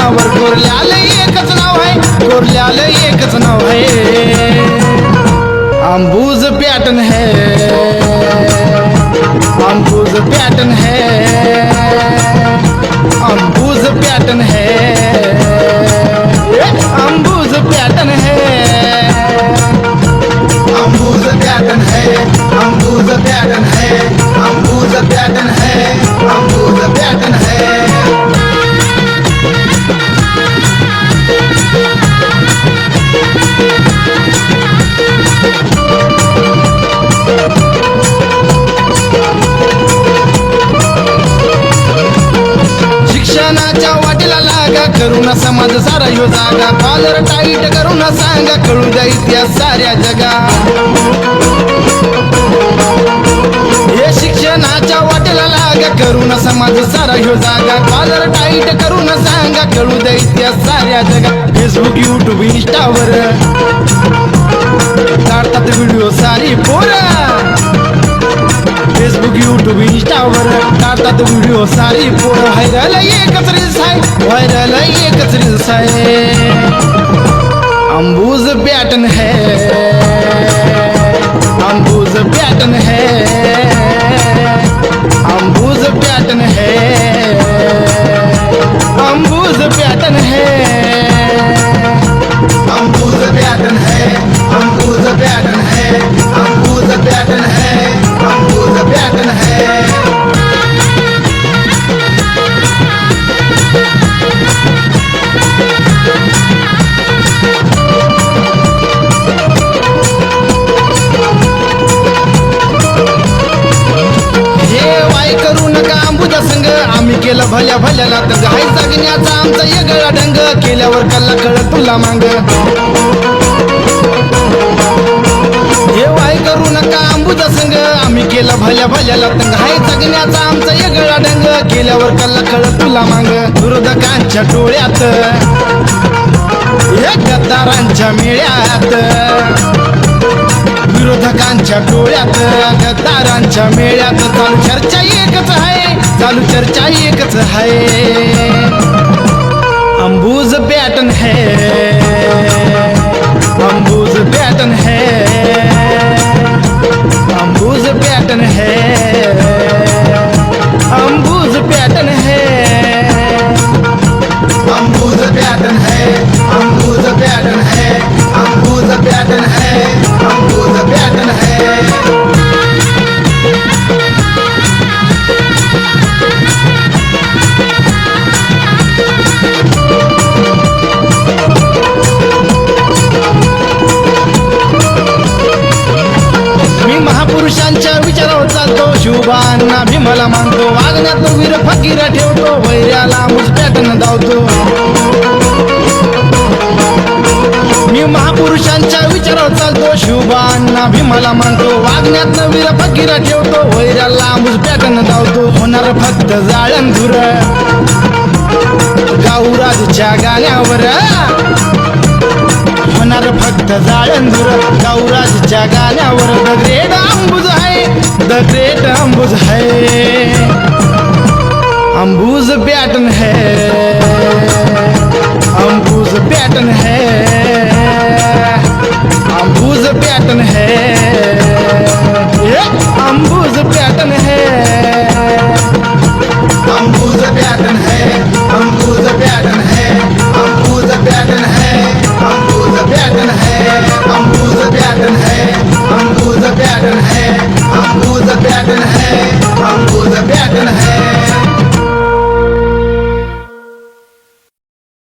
नावावर कोरल्यालं एकच नाव आहे, कोरल्यालं एकच नाव आहे, अंबुज पॅटर्न है, अंबुज पॅटर्न है, अंबुज पॅटर्न है, अंबुज पॅटर्न है, अंबुज पॅटर्न है, अंबुज पॅटर्न है, अंबुज पॅटर्न है, अंबुज पॅटर्न है। शिक्षणाच्या वाटेला लागा, करून समाज सारा ह्यो जागा, कॉलर टाईट करून सांगा, कळू द्या इतिहास साऱ्या जगा। हे शिक्षणाच्या वाटेला लागा, करून समाज सारा ह्यो जागा, कॉलर टाईट करून सांगा, कळू द्या इतिहास साऱ्या जगा। फेसबुक यूट्यूब इंस्टावर काढतात व्हिडिओ सारी पोरं, फेसबुक यूट्यूब इंस्टावर काढतात व्हिडिओ सारी पोरं, व्हायरल एकच रील्स आहे, व्हायरल एकच रील्स आहे, अंबुज पॅटर्न है, अंबुज पॅटर्न है, अंबुज पॅटर्न है, अंबुज पॅटर्न है, अंबुज पॅटर्न है, अंबुज पॅटर्न है, अंबुज पॅटर्न है, अंबुज पॅटर्न है। करू नका अंबुजा संग, आम्ही केलं भल्या भल्याला तंग, हाय जगण्याचा आमचा येगळा ढंग, केल्यावर कल्ला कळत तुला मांग। हे वाय करू नका अंबुजा संग, आम्ही केलं भल्या भल्याला तंग, हाय जगण्याचा आमचा येगळा ढंग, केल्यावर कल्ला कळत तुला मांग। विरोधकांच्या डोळ्यात, हे गद्दारांच्या मेळ्यात, विरोधकांच्या डोळ्यात, गद्दारांच्या मेळ्यात, चालू चर्चा एकच आहे, चालू चर्चा एकच आहे, अंबुज पॅटर्न है, अंबुज पॅटर्न है, अंबुज पॅटर्न है, अंबुज पॅटर्न है, अंबुज पॅटर्न है, अंबुज पॅटर्न है, अंबुज पॅटर्न है, अंबुज पॅटर्न है। मी महापुरुषांच्या विचारावर चालतो, शिवबांना भीमाला मानतो, वागण्यात वीर फकीर ठेवतो, वैऱ्याला अंबुज पॅटर्न धावतो। मी महापुरुषांच्या विचारावर चालतो, शिवबांना भीमाला मानतो, वागण्यात वीर फकीर ठेवतो, वैऱ्याला अंबुज पॅटर्न धावतो। होणार फक्त जाळंधुर गाऊराजच्या गाण्यावर, होणार फक्त जाळंधुर गाऊराजच्या गाण्यावर, द ग्रेट अंबुज है, द ग्रेट अंबुज है, अंबुज पॅटर्न है, अंबुज पॅटर्न है, अंबुज पॅटर्न है।